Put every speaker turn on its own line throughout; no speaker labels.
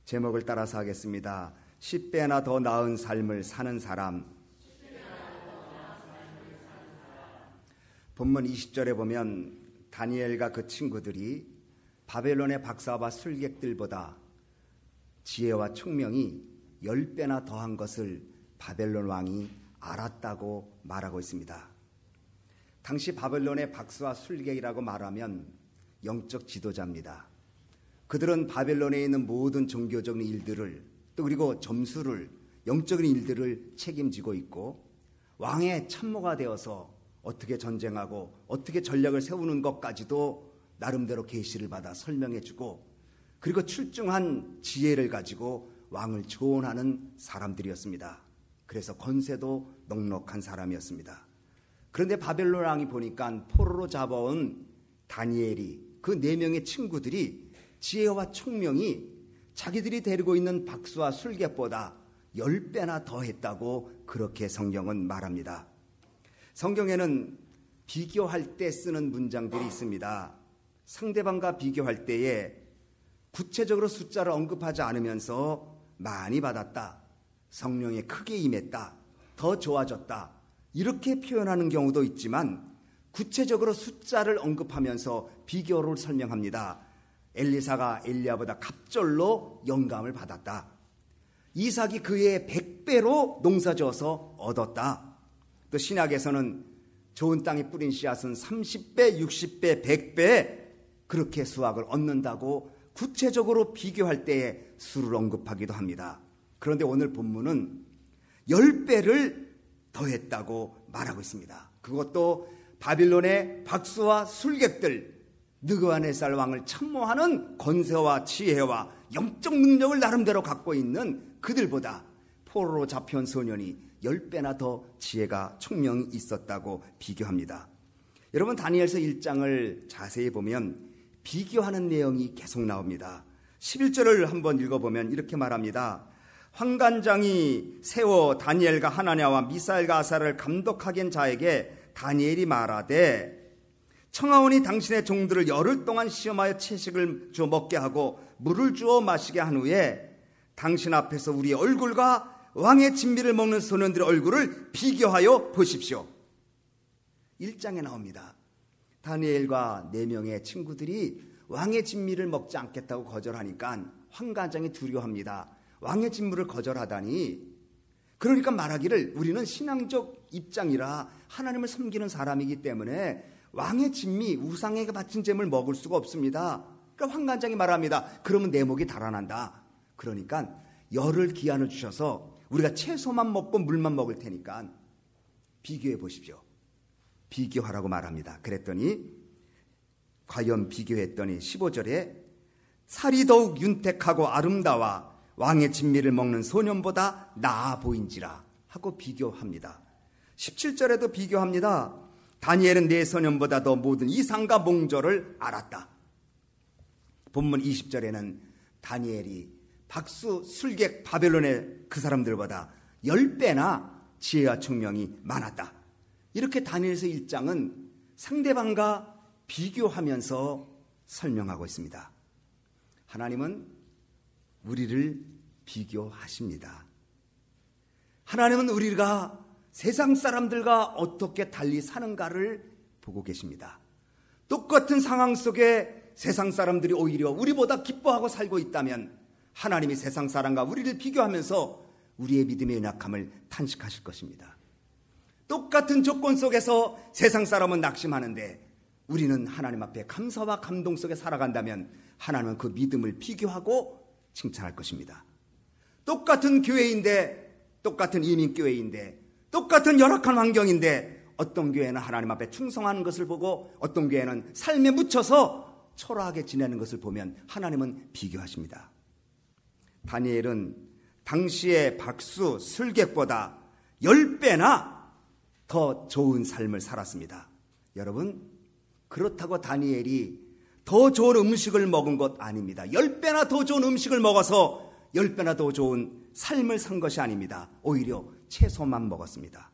제목을 따라서 하겠습니다. 10배나 더 나은 삶을 사는 사람. 본문 20절에 보면 다니엘과 그 친구들이 바벨론의 박사와 술객들보다 지혜와 총명이 10배나 더한 것을 바벨론 왕이 알았다고 말하고 있습니다. 당시 바벨론의 박사와 술객이라고 말하면 영적 지도자입니다. 그들은 바벨론에 있는 모든 종교적인 일들을 또 그리고 점수를 영적인 일들을 책임지고 있고 왕의 참모가 되어서 어떻게 전쟁하고 어떻게 전략을 세우는 것까지도 나름대로 계시를 받아 설명해주고 그리고 출중한 지혜를 가지고 왕을 조언하는 사람들이었습니다. 그래서 권세도 넉넉한 사람이었습니다. 그런데 바벨론 왕이 보니까 포로로 잡아온 다니엘이 그 4명의 친구들이 지혜와 총명이 자기들이 데리고 있는 박수와 술객보다 10배나 더했다고 그렇게 성경은 말합니다. 성경에는 비교할 때 쓰는 문장들이 있습니다. 상대방과 비교할 때에 구체적으로 숫자를 언급하지 않으면서 많이 받았다, 성령에 크게 임했다, 더 좋아졌다 이렇게 표현하는 경우도 있지만 구체적으로 숫자를 언급하면서 비교를 설명합니다. 엘리사가 엘리야보다 갑절로 영감을 받았다. 이삭이 그의 100배로 농사져서 얻었다. 또 신약에서는 좋은 땅에 뿌린 씨앗은 30배, 60배, 100배 그렇게 수확을 얻는다고 구체적으로 비교할 때에 수를 언급하기도 합니다. 그런데 오늘 본문은 10배를 더했다고 말하고 있습니다. 그것도 바빌론의 박수와 술객들, 느부갓네살 왕을 참모하는 권세와 지혜와 영적 능력을 나름대로 갖고 있는 그들보다 포로로 잡혀온 소년이 10배나 더 지혜가 총명이 있었다고 비교합니다. 여러분 다니엘서 1장을 자세히 보면 비교하는 내용이 계속 나옵니다. 11절을 한번 읽어보면 이렇게 말합니다. 환관장이 세워 다니엘과 하나냐와 미사엘과 아사를 감독하게 한 자에게 다니엘이 말하되 청하오니 당신의 종들을 열흘 동안 시험하여 채식을 주어 먹게 하고 물을 주어 마시게 한 후에 당신 앞에서 우리의 얼굴과 왕의 진미를 먹는 소년들의 얼굴을 비교하여 보십시오. 1장에 나옵니다. 다니엘과 4명의 친구들이 왕의 진미를 먹지 않겠다고 거절하니까 환관장이 두려워합니다. 왕의 진미를 거절하다니, 그러니까 말하기를 우리는 신앙적 입장이라 하나님을 섬기는 사람이기 때문에 왕의 진미, 우상에게 바친 잼을 먹을 수가 없습니다. 그러니까 환관장이 말합니다. 그러면 내 목이 달아난다. 그러니까 열흘 기한을 주셔서 우리가 채소만 먹고 물만 먹을 테니까 비교해 보십시오. 비교하라고 말합니다. 그랬더니 과연 비교했더니 15절에 살이 더욱 윤택하고 아름다워 왕의 진미를 먹는 소년보다 나아 보인지라 하고 비교합니다. 17절에도 비교합니다. 다니엘은 네 소년보다 더 모든 이상과 몽조를 알았다. 본문 20절에는 다니엘이 박수, 술객, 바벨론의 그 사람들보다 10배나 지혜와 총명이 많았다. 이렇게 다니엘서 1장은 상대방과 비교하면서 설명하고 있습니다. 하나님은 우리를 비교하십니다. 하나님은 우리가 세상 사람들과 어떻게 달리 사는가를 보고 계십니다. 똑같은 상황 속에 세상 사람들이 오히려 우리보다 기뻐하고 살고 있다면 하나님이 세상 사람과 우리를 비교하면서 우리의 믿음의 연약함을 탄식하실 것입니다. 똑같은 조건 속에서 세상 사람은 낙심하는데 우리는 하나님 앞에 감사와 감동 속에 살아간다면 하나님은 그 믿음을 비교하고 칭찬할 것입니다. 똑같은 교회인데, 똑같은 이민교회인데, 똑같은 열악한 환경인데 어떤 교회는 하나님 앞에 충성하는 것을 보고 어떤 교회는 삶에 묻혀서 초라하게 지내는 것을 보면 하나님은 비교하십니다. 다니엘은 당시의 박수, 술객보다 10배나 더 좋은 삶을 살았습니다. 여러분, 그렇다고 다니엘이 더 좋은 음식을 먹은 것 아닙니다. 10배나 더 좋은 음식을 먹어서 10배나 더 좋은 삶을 산 것이 아닙니다. 오히려 채소만 먹었습니다.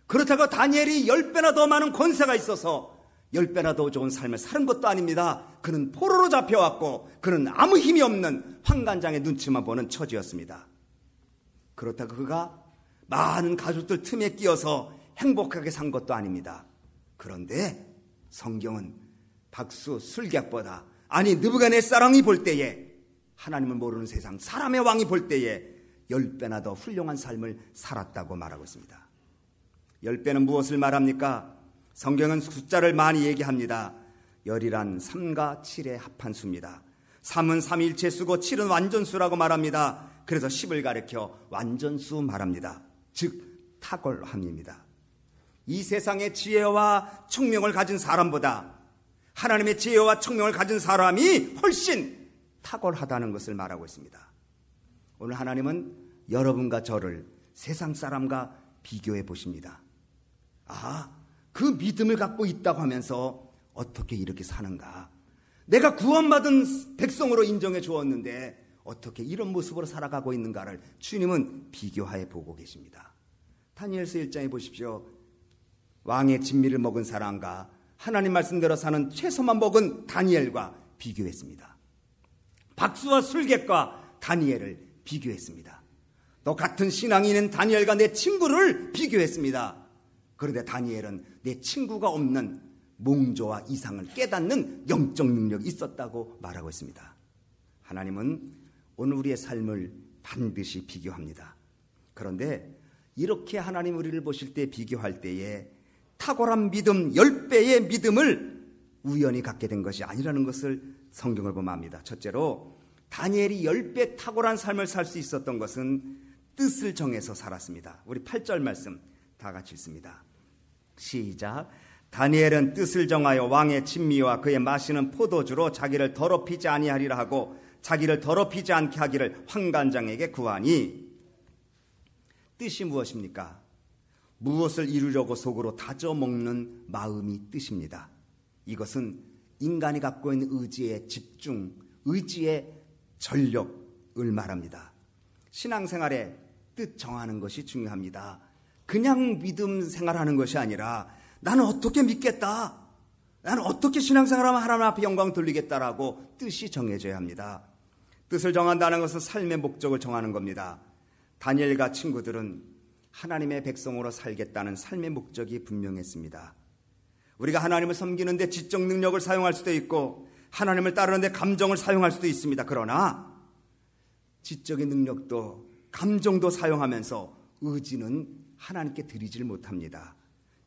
그렇다고 다니엘이 10배나 더 많은 권세가 있어서 10배나 더 좋은 삶을 사는 것도 아닙니다. 그는 포로로 잡혀왔고 그는 아무 힘이 없는 환관장의 눈치만 보는 처지였습니다. 그렇다고 그가 많은 가족들 틈에 끼어서 행복하게 산 것도 아닙니다. 그런데 성경은 박수 술객보다, 아니 느부갓네살왕이 볼 때에, 하나님을 모르는 세상 사람의 왕이 볼 때에 10배나 더 훌륭한 삶을 살았다고 말하고 있습니다. 10배는 무엇을 말합니까? 성경은 숫자를 많이 얘기합니다. 10이란 3과 7의 합한 수입니다. 3은 삼일체 수고 7은 완전수라고 말합니다. 그래서 10을 가리켜 완전수 말합니다. 즉 탁월함입니다. 이 세상의 지혜와 총명을 가진 사람보다 하나님의 지혜와 총명을 가진 사람이 훨씬 탁월하다는 것을 말하고 있습니다. 오늘 하나님은 여러분과 저를 세상 사람과 비교해 보십니다. 그 믿음을 갖고 있다고 하면서 어떻게 이렇게 사는가? 내가 구원받은 백성으로 인정해 주었는데 어떻게 이런 모습으로 살아가고 있는가를 주님은 비교하여 보고 계십니다. 다니엘서 1장에 보십시오. 왕의 진미를 먹은 사람과 하나님 말씀대로 사는 채소만 먹은 다니엘과 비교했습니다. 박수와 술객과 다니엘을 비교했습니다. 또 같은 신앙이 있는 다니엘과 내 친구를 비교했습니다. 그런데 다니엘은 내 친구가 없는 몽조와 이상을 깨닫는 영적 능력이 있었다고 말하고 있습니다. 하나님은 오늘 우리의 삶을 반드시 비교합니다. 그런데 이렇게 하나님 우리를 보실 때 비교할 때에 탁월한 믿음 10배의 믿음을 우연히 갖게 된 것이 아니라는 것을 성경을 보면 압니다. 첫째로 다니엘이 10배 탁월한 삶을 살 수 있었던 것은 뜻을 정해서 살았습니다. 우리 8절 말씀 다 같이 읽습니다. 시작. 다니엘은 뜻을 정하여 왕의 진미와 그의 마시는 포도주로 자기를 더럽히지 아니하리라 하고 자기를 더럽히지 않게 하기를 환관장에게 구하니. 뜻이 무엇입니까? 무엇을 이루려고 속으로 다져 먹는 마음이 뜻입니다. 이것은 인간이 갖고 있는 의지의 집중, 의지의 전력을 말합니다. 신앙생활에 뜻 정하는 것이 중요합니다. 그냥 믿음 생활하는 것이 아니라 나는 어떻게 믿겠다, 나는 어떻게 신앙생활하면 하나님 앞에 영광 돌리겠다라고 뜻이 정해져야 합니다. 뜻을 정한다는 것은 삶의 목적을 정하는 겁니다. 다니엘과 친구들은 하나님의 백성으로 살겠다는 삶의 목적이 분명했습니다. 우리가 하나님을 섬기는데 지적 능력을 사용할 수도 있고 하나님을 따르는데 감정을 사용할 수도 있습니다. 그러나 지적인 능력도 감정도 사용하면서 의지는 하나님께 드리질 못합니다.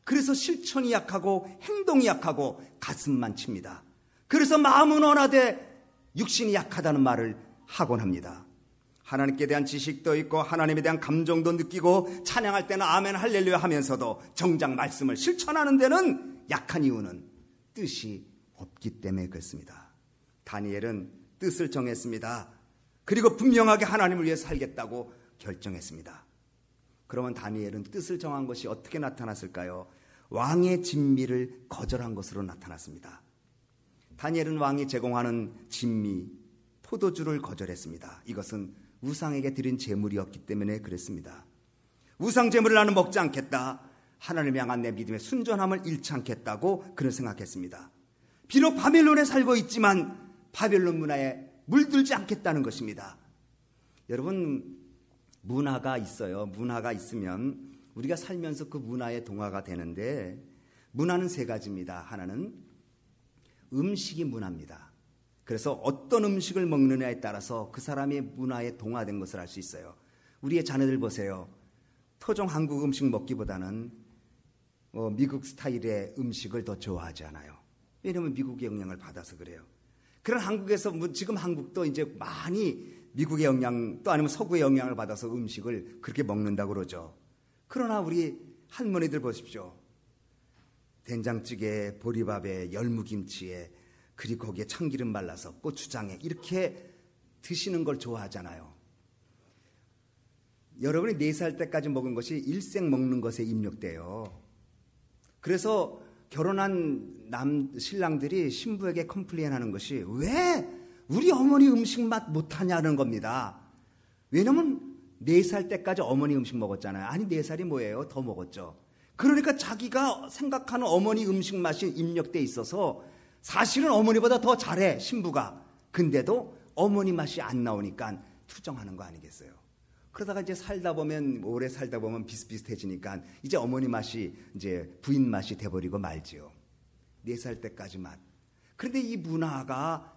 그래서 실천이 약하고 행동이 약하고 가슴만 칩니다. 그래서 마음은 원하되 육신이 약하다는 말을 하곤 합니다. 하나님께 대한 지식도 있고 하나님에 대한 감정도 느끼고 찬양할 때는 아멘 할렐루야 하면서도 정작 말씀을 실천하는 데는 약한 이유는 뜻이 없기 때문에 그렇습니다. 다니엘은 뜻을 정했습니다. 그리고 분명하게 하나님을 위해 살겠다고 결정했습니다. 그러면 다니엘은 뜻을 정한 것이 어떻게 나타났을까요? 왕의 진미를 거절한 것으로 나타났습니다. 다니엘은 왕이 제공하는 진미, 포도주를 거절했습니다. 이것은 우상에게 드린 제물이었기 때문에 그랬습니다. 우상 제물을 나는 먹지 않겠다. 하나님을 향한 내 믿음의 순전함을 잃지 않겠다고 그는 생각했습니다. 비록 바벨론에 살고 있지만 바벨론 문화에 물들지 않겠다는 것입니다. 여러분, 문화가 있어요. 문화가 있으면 우리가 살면서 그 문화에 동화가 되는데, 문화는 세 가지입니다. 하나는 음식이 문화입니다. 그래서 어떤 음식을 먹느냐에 따라서 그 사람의 문화에 동화된 것을 알 수 있어요. 우리의 자녀들 보세요. 토종 한국 음식 먹기보다는 미국 스타일의 음식을 더 좋아하지 않아요. 왜냐하면 미국의 영향을 받아서 그래요. 그런 한국에서 지금 한국도 이제 많이 미국의 영향 또 아니면 서구의 영향을 받아서 음식을 그렇게 먹는다고 그러죠. 그러나 우리 할머니들 보십시오. 된장찌개에 보리밥에 열무김치에 그리고 거기에 참기름 발라서 고추장에 이렇게 드시는 걸 좋아하잖아요. 여러분이 4살 때까지 먹은 것이 일생 먹는 것에 입력돼요. 그래서 결혼한 신랑들이 신부에게 컴플레인하는 것이 왜 우리 어머니 음식 맛 못하냐는 겁니다. 왜냐면 4살 때까지 어머니 음식 먹었잖아요. 아니 4살이 뭐예요? 더 먹었죠. 그러니까 자기가 생각하는 어머니 음식 맛이 입력돼 있어서 사실은 어머니보다 더 잘해, 신부가. 근데도 어머니 맛이 안 나오니까 투정하는 거 아니겠어요? 그러다가 이제 살다 보면, 오래 살다 보면 비슷비슷해지니까 이제 어머니 맛이 이제 부인 맛이 돼버리고 말지요. 4살 때까지 맛. 그런데 이 문화가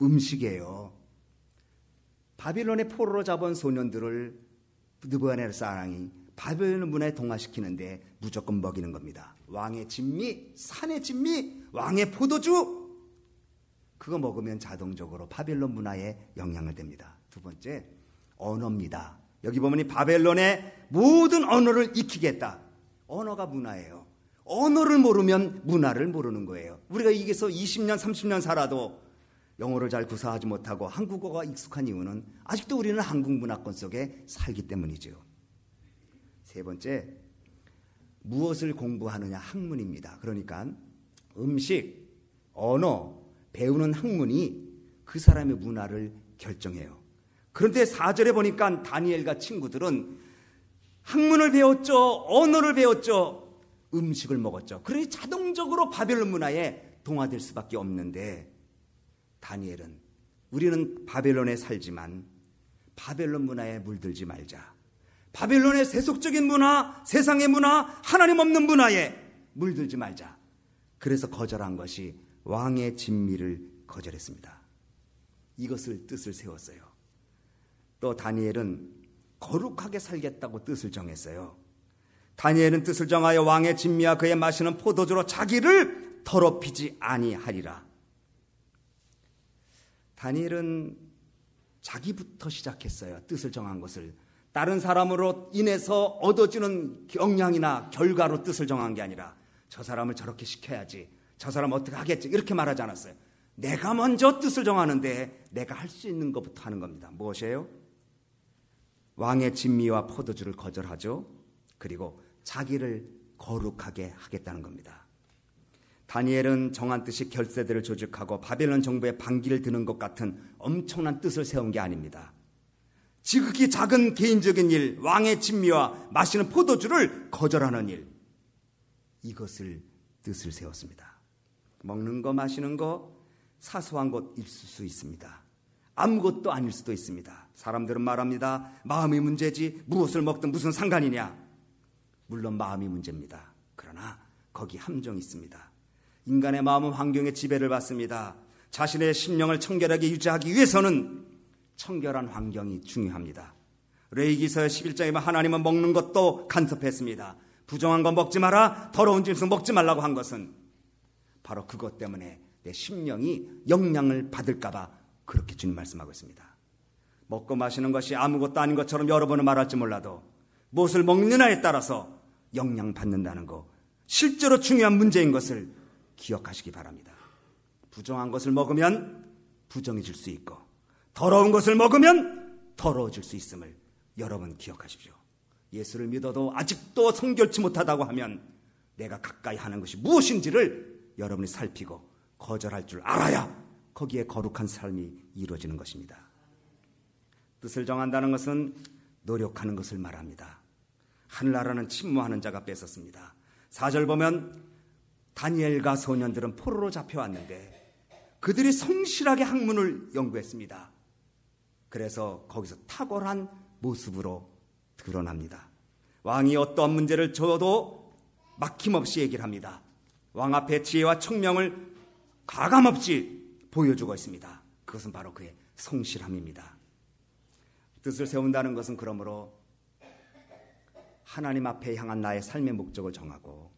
음식이에요. 바빌론의 포로로 잡은 소년들을 느부갓네살왕이 바벨론 문화에 동화시키는데 무조건 먹이는 겁니다. 왕의 진미, 산의 진미, 왕의 포도주, 그거 먹으면 자동적으로 바벨론 문화에 영향을 댑니다. 두 번째, 언어입니다. 여기 보면 이 바벨론의 모든 언어를 익히겠다. 언어가 문화예요. 언어를 모르면 문화를 모르는 거예요. 우리가 여기서 20년, 30년 살아도 영어를 잘 구사하지 못하고 한국어가 익숙한 이유는 아직도 우리는 한국 문화권 속에 살기 때문이죠. 세 번째, 무엇을 공부하느냐, 학문입니다. 그러니까 음식, 언어, 배우는 학문이 그 사람의 문화를 결정해요. 그런데 4절에 보니까 다니엘과 친구들은 학문을 배웠죠, 언어를 배웠죠, 음식을 먹었죠. 그러니 자동적으로 바벨론 문화에 동화될 수밖에 없는데, 다니엘은 우리는 바벨론에 살지만 바벨론 문화에 물들지 말자. 바벨론의 세속적인 문화, 세상의 문화, 하나님 없는 문화에 물들지 말자. 그래서 거절한 것이 왕의 진미를 거절했습니다. 이것을 뜻을 세웠어요. 또 다니엘은 거룩하게 살겠다고 뜻을 정했어요. 다니엘은 뜻을 정하여 왕의 진미와 그의 마시는 포도주로 자기를 더럽히지 아니하리라. 다니엘은 자기부터 시작했어요. 뜻을 정한 것을. 다른 사람으로 인해서 얻어지는 영향이나 결과로 뜻을 정한 게 아니라 저 사람을 저렇게 시켜야지, 저 사람 어떻게 하겠지, 이렇게 말하지 않았어요. 내가 먼저 뜻을 정하는데 내가 할 수 있는 것부터 하는 겁니다. 무엇이에요? 왕의 진미와 포도주를 거절하죠. 그리고 자기를 거룩하게 하겠다는 겁니다. 다니엘은 정한 뜻이 결세대를 조직하고 바벨론 정부의 반기를 드는 것 같은 엄청난 뜻을 세운 게 아닙니다. 지극히 작은 개인적인 일, 왕의 진미와 마시는 포도주를 거절하는 일, 이것을 뜻을 세웠습니다. 먹는 거 마시는 거 사소한 것 있을 수 있습니다. 아무것도 아닐 수도 있습니다. 사람들은 말합니다. 마음이 문제지 무엇을 먹든 무슨 상관이냐. 물론 마음이 문제입니다. 그러나 거기 함정이 있습니다. 인간의 마음은 환경의 지배를 받습니다. 자신의 심령을 청결하게 유지하기 위해서는 청결한 환경이 중요합니다. 레위기서 11장에 하나님은 먹는 것도 간섭했습니다. 부정한 거 먹지 마라, 더러운 짐승 먹지 말라고 한 것은 바로 그것 때문에 내 심령이 영향을 받을까 봐 그렇게 주님 말씀하고 있습니다. 먹고 마시는 것이 아무것도 아닌 것처럼 여러 번은 말할지 몰라도 무엇을 먹느냐에 따라서 영향받는다는 거, 실제로 중요한 문제인 것을 기억하시기 바랍니다. 부정한 것을 먹으면 부정해질 수 있고 더러운 것을 먹으면 더러워질 수 있음을 여러분 기억하십시오. 예수를 믿어도 아직도 성결치 못하다고 하면 내가 가까이 하는 것이 무엇인지를 여러분이 살피고 거절할 줄 알아야 거기에 거룩한 삶이 이루어지는 것입니다. 뜻을 정한다는 것은 노력하는 것을 말합니다. 하늘나라는 침묵하는 자가 뺏었습니다. 4절 보면 다니엘과 소년들은 포로로 잡혀왔는데 그들이 성실하게 학문을 연구했습니다. 그래서 거기서 탁월한 모습으로 드러납니다. 왕이 어떠한 문제를 줘도 막힘없이 얘기를 합니다. 왕 앞에 지혜와 청명을 가감없이 보여주고 있습니다. 그것은 바로 그의 성실함입니다. 뜻을 세운다는 것은 그러므로 하나님 앞에 향한 나의 삶의 목적을 정하고,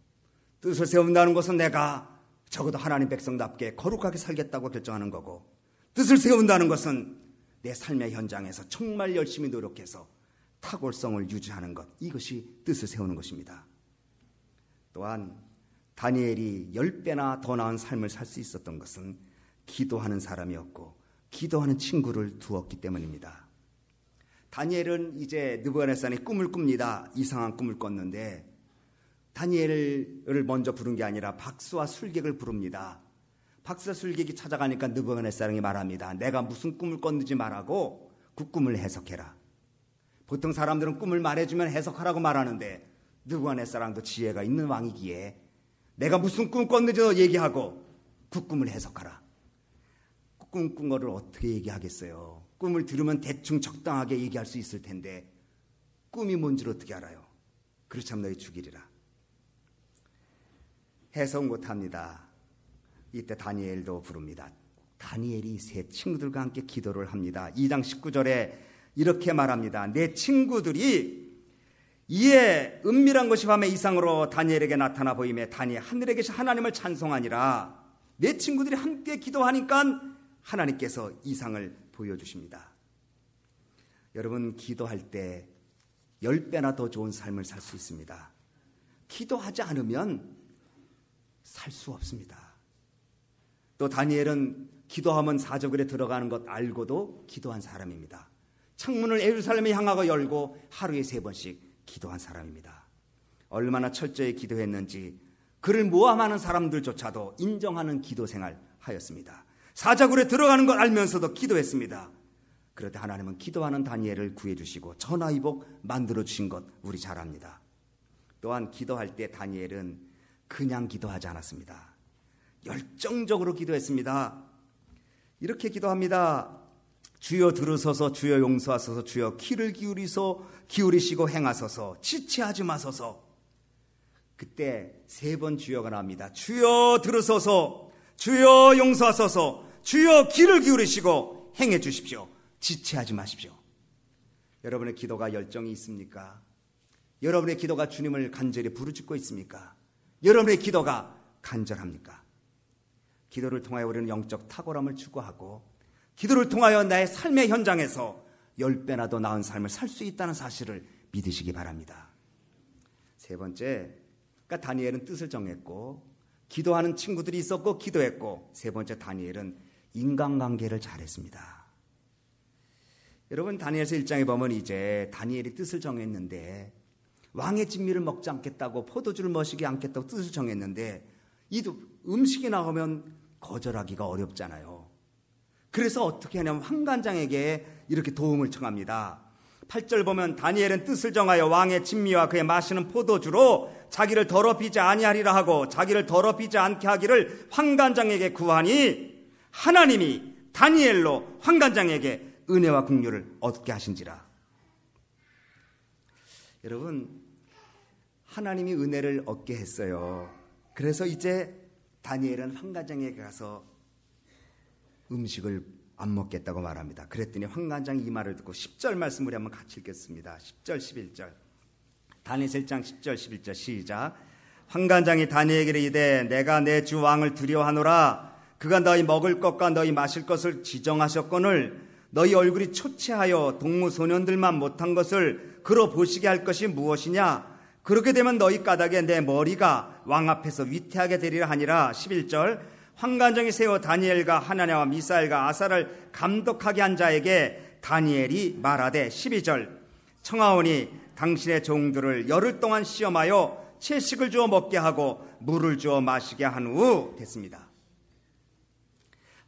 뜻을 세운다는 것은 내가 적어도 하나님 백성답게 거룩하게 살겠다고 결정하는 거고, 뜻을 세운다는 것은 내 삶의 현장에서 정말 열심히 노력해서 탁월성을 유지하는 것, 이것이 뜻을 세우는 것입니다. 또한 다니엘이 10배나 더 나은 삶을 살 수 있었던 것은 기도하는 사람이었고 기도하는 친구를 두었기 때문입니다. 다니엘은 이제 느부갓네살이 꿈을 꿉니다. 이상한 꿈을 꿨는데 다니엘을 먼저 부른 게 아니라 박수와 술객을 부릅니다. 박수와 술객이 찾아가니까 느부갓네살이 말합니다. 내가 무슨 꿈을 꿨는지 말하고 그 꿈을 해석해라. 보통 사람들은 꿈을 말해주면 해석하라고 말하는데 느부갓네살도 지혜가 있는 왕이기에 내가 무슨 꿈 꿨는지 얘기하고 그 꿈을 해석하라. 꿈 꾼 거를 어떻게 얘기하겠어요? 꿈을 들으면 대충 적당하게 얘기할 수 있을 텐데 꿈이 뭔지를 어떻게 알아요? 그렇지 않으면 너희 죽이리라. 해석 못합니다. 이때 다니엘도 부릅니다. 다니엘이 세 친구들과 함께 기도를 합니다. 2장 19절에 이렇게 말합니다. 내 친구들이 이에 은밀한 것이 밤의 이상으로 다니엘에게 나타나 보이매 다니엘 하늘에 계신 하나님을 찬송하니라. 내 친구들이 함께 기도하니까 하나님께서 이상을 보여주십니다. 여러분, 기도할 때 10배나 더 좋은 삶을 살 수 있습니다. 기도하지 않으면 살 수 없습니다. 또 다니엘은 기도하면 사저글에 들어가는 것 알고도 기도한 사람입니다. 창문을 예루살렘에 향하고 열고 하루에 3번씩 기도한 사람입니다. 얼마나 철저히 기도했는지 그를 모함하는 사람들조차도 인정하는 기도 생활 하였습니다. 사자굴에 들어가는 걸 알면서도 기도했습니다. 그런데 하나님은 기도하는 다니엘을 구해주시고 전화위복 만들어주신 것 우리 잘 압니다. 또한 기도할 때 다니엘은 그냥 기도하지 않았습니다. 열정적으로 기도했습니다. 이렇게 기도합니다. 주여 들으소서, 주여 용서하소서, 주여 귀를 기울이시고 행하소서, 지체하지 마소서. 그때 3번 주여가 나옵니다. 주여 들으소서, 주여 용서하소서, 주여 귀를 기울이시고 행해 주십시오. 지체하지 마십시오. 여러분의 기도가 열정이 있습니까? 여러분의 기도가 주님을 간절히 부르짖고 있습니까? 여러분의 기도가 간절합니까? 기도를 통하여 우리는 영적 탁월함을 추구하고 기도를 통하여 나의 삶의 현장에서 10배나 더 나은 삶을 살 수 있다는 사실을 믿으시기 바랍니다. 3번째, 그러니까 다니엘은 뜻을 정했고 기도하는 친구들이 있었고 기도했고, 3번째 다니엘은 인간관계를 잘했습니다. 여러분, 다니엘서 1장에 보면 이제 다니엘이 뜻을 정했는데 왕의 진미를 먹지 않겠다고, 포도주를 마시지 않겠다고 뜻을 정했는데 이 음식이 나오면 거절하기가 어렵잖아요. 그래서 어떻게 하냐면 환관장에게 이렇게 도움을 청합니다. 8절 보면 다니엘은 뜻을 정하여 왕의 진미와 그의 마시는 포도주로 자기를 더럽히지 아니하리라 하고 자기를 더럽히지 않게 하기를 환관장에게 구하니 하나님이 다니엘로 환관장에게 은혜와 긍휼을 얻게 하신지라. 여러분, 하나님이 은혜를 얻게 했어요. 그래서 이제 다니엘은 환관장에게 가서 음식을 안 먹겠다고 말합니다. 그랬더니 환관장이 이 말을 듣고 10절 말씀 우리 한번 같이 읽겠습니다. 10절 11절 다니엘서 1장 10절 11절 시작. 환관장이 다니엘에게 이르되 내가 내 주 왕을 두려워하노라. 그가 너희 먹을 것과 너희 마실 것을 지정하셨거늘 너희 얼굴이 초췌하여 동무소년들만 못한 것을 그러 보시게 할 것이 무엇이냐. 그렇게 되면 너희 까닭에 내 머리가 왕 앞에서 위태하게 되리라 하니라. 11절 환관장이 세워 다니엘과 하나냐와 미사엘과 아사를 감독하게 한 자에게 다니엘이 말하되 12절 청하오니 당신의 종들을 열흘 동안 시험하여 채식을 주어 먹게 하고 물을 주어 마시게 한 후 됐습니다.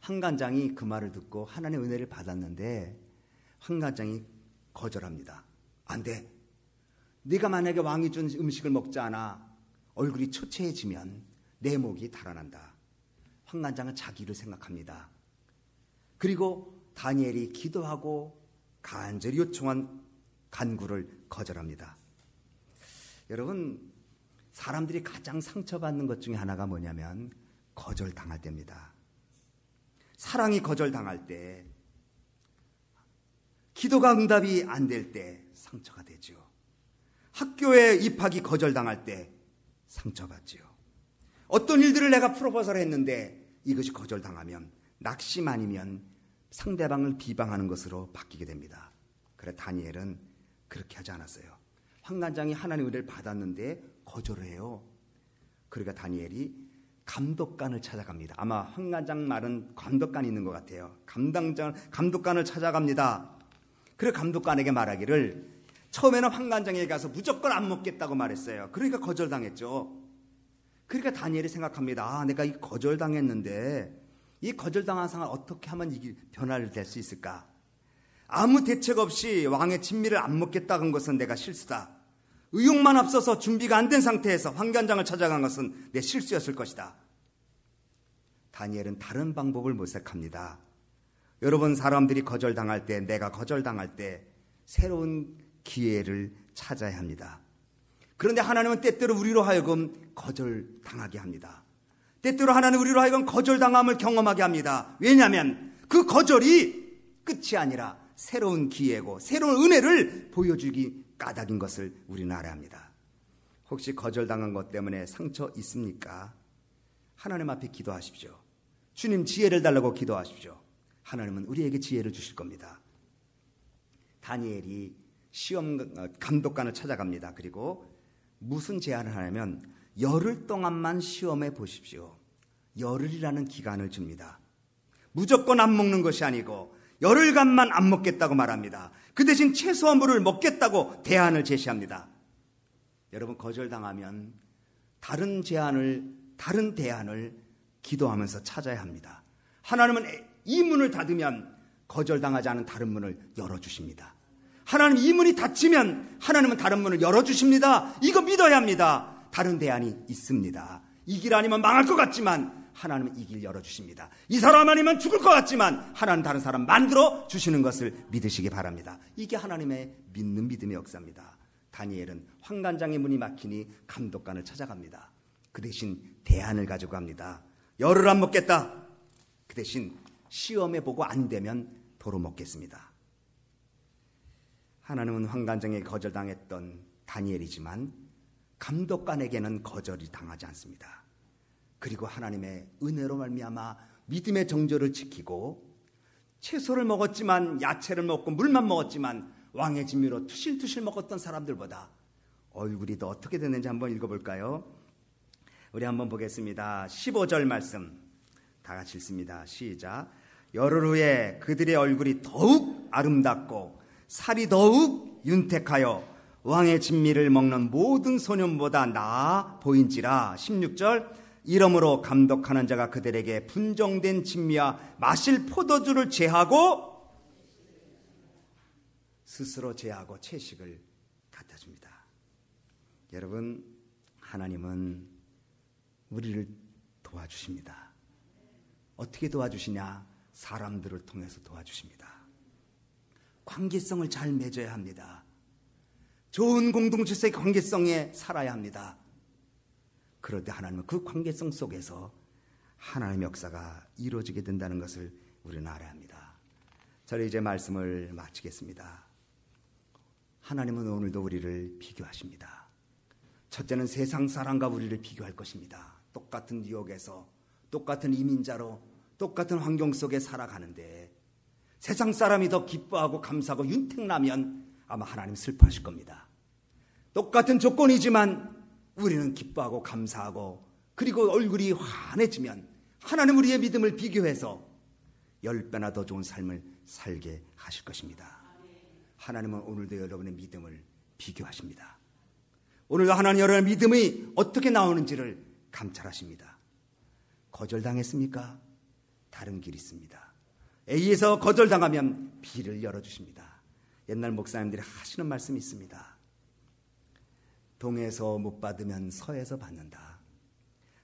환관장이 그 말을 듣고 하나님의 은혜를 받았는데 환관장이 거절합니다. 안 돼. 네가 만약에 왕이 준 음식을 먹지 않아 얼굴이 초췌해지면 내 목이 달아난다. 환관장은 자기를 생각합니다. 그리고 다니엘이 기도하고 간절히 요청한 간구를 거절합니다. 여러분, 사람들이 가장 상처받는 것 중에 하나가 뭐냐면 거절당할 때입니다. 사랑이 거절당할 때, 기도가 응답이 안 될 때 상처가 되죠. 학교에 입학이 거절당할 때 상처받죠. 어떤 일들을 내가 프로포즈를 했는데 이것이 거절당하면 낙심 아니면 상대방을 비방하는 것으로 바뀌게 됩니다. 그래 다니엘은 그렇게 하지 않았어요. 환관장이 하나님의 은혜를 받았는데 거절을 해요. 그러니까 다니엘이 감독관을 찾아갑니다. 아마 환관장 말은 감독관이 있는 것 같아요. 감독관을 찾아갑니다. 그래 감독관에게 말하기를 처음에는 환관장에게 가서 무조건 안 먹겠다고 말했어요. 그러니까 거절당했죠. 그러니까 다니엘이 생각합니다. 내가 이 거절당했는데 이 거절당한 상황을 어떻게 하면 이게 변화를 될 수 있을까? 아무 대책 없이 왕의 진미를 안 먹겠다는 것은 내가 실수다. 의욕만 앞서서 준비가 안 된 상태에서 황관장을 찾아간 것은 내 실수였을 것이다. 다니엘은 다른 방법을 모색합니다. 여러분, 사람들이 거절당할 때, 내가 거절당할 때 새로운 기회를 찾아야 합니다. 그런데 하나님은 때때로 우리로 하여금 거절당하게 합니다. 때때로 하나님은 우리로 하여금 거절당함을 경험하게 합니다. 왜냐하면 그 거절이 끝이 아니라 새로운 기회고 새로운 은혜를 보여주기 까닭인 것을 우리는 알아야 합니다. 혹시 거절당한 것 때문에 상처 있습니까? 하나님 앞에 기도하십시오. 주님, 지혜를 달라고 기도하십시오. 하나님은 우리에게 지혜를 주실 겁니다. 다니엘이 시험 감독관을 찾아갑니다. 그리고 무슨 제안을 하냐면 열흘 동안만 시험해 보십시오. 열흘이라는 기간을 줍니다. 무조건 안 먹는 것이 아니고 열흘간만 안 먹겠다고 말합니다. 그 대신 채소와 물을 먹겠다고 대안을 제시합니다. 여러분, 거절당하면 다른 대안을 기도하면서 찾아야 합니다. 하나님은 이 문을 닫으면 거절당하지 않은 다른 문을 열어주십니다. 하나님, 이 문이 닫히면 하나님은 다른 문을 열어주십니다. 이거 믿어야 합니다. 다른 대안이 있습니다. 이 길 아니면 망할 것 같지만 하나님은 이 길 열어주십니다. 이 사람 아니면 죽을 것 같지만 하나님 다른 사람 만들어 주시는 것을 믿으시기 바랍니다. 이게 하나님의 믿는 믿음의 역사입니다. 다니엘은 황관장의 문이 막히니 감독관을 찾아갑니다. 그 대신 대안을 가지고 갑니다. 열흘 안 먹겠다. 그 대신 시험해 보고 안 되면 도로 먹겠습니다. 하나님은 황관장에게 거절당했던 다니엘이지만 감독관에게는 거절이 당하지 않습니다. 그리고 하나님의 은혜로 말미암아 믿음의 정절을 지키고 채소를 먹었지만, 야채를 먹고 물만 먹었지만 왕의 진미로 투실투실 먹었던 사람들보다 얼굴이 더 어떻게 됐는지 한번 읽어볼까요? 우리 한번 보겠습니다. 15절 말씀 다 같이 읽습니다. 시작. 열흘 후에 그들의 얼굴이 더욱 아름답고 살이 더욱 윤택하여 왕의 진미를 먹는 모든 소년보다 나아 보인지라. 16절. 이러므로 감독하는 자가 그들에게 분정된 진미와 마실 포도주를 제하고 스스로 제하고 채식을 갖다 줍니다. 여러분, 하나님은 우리를 도와주십니다. 어떻게 도와주시냐? 사람들을 통해서 도와주십니다. 관계성을 잘 맺어야 합니다. 좋은 공동체의 관계성에 살아야 합니다. 그럴 때 하나님은 그 관계성 속에서 하나님의 역사가 이루어지게 된다는 것을 우리는 알아야 합니다. 저는 이제 말씀을 마치겠습니다. 하나님은 오늘도 우리를 비교하십니다. 첫째는 세상 사람과 우리를 비교할 것입니다. 똑같은 뉴욕에서 똑같은 이민자로 똑같은 환경 속에 살아가는데 세상 사람이 더 기뻐하고 감사하고 윤택나면 아마 하나님 슬퍼하실 겁니다. 똑같은 조건이지만 우리는 기뻐하고 감사하고 그리고 얼굴이 환해지면 하나님 우리의 믿음을 비교해서 10배나 더 좋은 삶을 살게 하실 것입니다. 하나님은 오늘도 여러분의 믿음을 비교하십니다. 오늘도 하나님 여러분의 믿음이 어떻게 나오는지를 감찰하십니다. 거절당했습니까? 다른 길이 있습니다. A에서 거절당하면 B를 열어주십니다. 옛날 목사님들이 하시는 말씀이 있습니다. 동에서 못 받으면 서에서 받는다.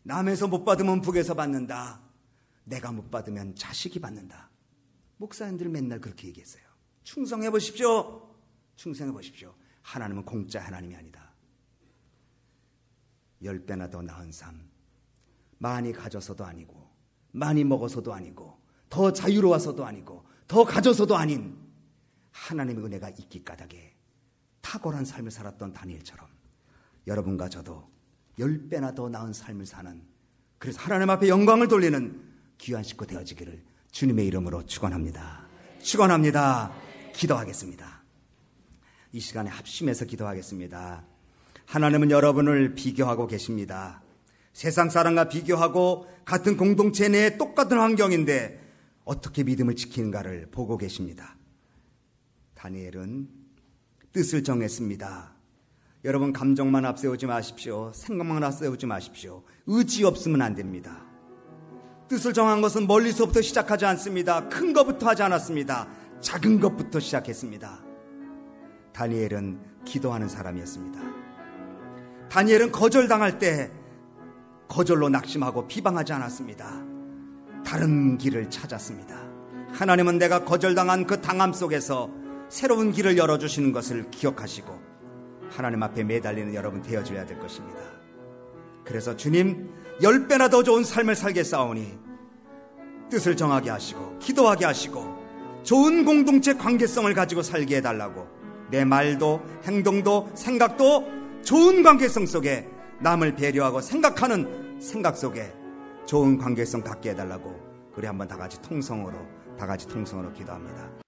남에서 못 받으면 북에서 받는다. 내가 못 받으면 자식이 받는다. 목사님들 맨날 그렇게 얘기했어요. 충성해 보십시오. 충성해 보십시오. 하나님은 공짜 하나님이 아니다. 10배나 더 나은 삶. 많이 가져서도 아니고 많이 먹어서도 아니고 더 자유로워서도 아니고 더 가져서도 아닌 하나님의 은혜가 있기 까닭에 탁월한 삶을 살았던 다니엘처럼 여러분과 저도 10배나 더 나은 삶을 사는, 그래서 하나님 앞에 영광을 돌리는 귀한 식구 되어지기를 주님의 이름으로 축원합니다. 축원합니다. 기도하겠습니다. 이 시간에 합심해서 기도하겠습니다. 하나님은 여러분을 비교하고 계십니다. 세상 사람과 비교하고 같은 공동체 내에 똑같은 환경인데 어떻게 믿음을 지키는가를 보고 계십니다. 다니엘은 뜻을 정했습니다. 여러분, 감정만 앞세우지 마십시오. 생각만 앞세우지 마십시오. 의지 없으면 안 됩니다. 뜻을 정한 것은 멀리서부터 시작하지 않습니다. 큰 것부터 하지 않았습니다. 작은 것부터 시작했습니다. 다니엘은 기도하는 사람이었습니다. 다니엘은 거절당할 때 거절로 낙심하고 비방하지 않았습니다. 다른 길을 찾았습니다. 하나님은 내가 거절당한 그 당함 속에서 새로운 길을 열어주시는 것을 기억하시고 하나님 앞에 매달리는 여러분 되어줘야 될 것입니다. 그래서 주님 10배나 더 좋은 삶을 살겠사오니 뜻을 정하게 하시고 기도하게 하시고 좋은 공동체 관계성을 가지고 살게 해달라고, 내 말도 행동도 생각도 좋은 관계성 속에 남을 배려하고 생각하는 생각 속에 좋은 관계성 갖게 해달라고, 우리 한번 다 같이 통성으로 기도합니다.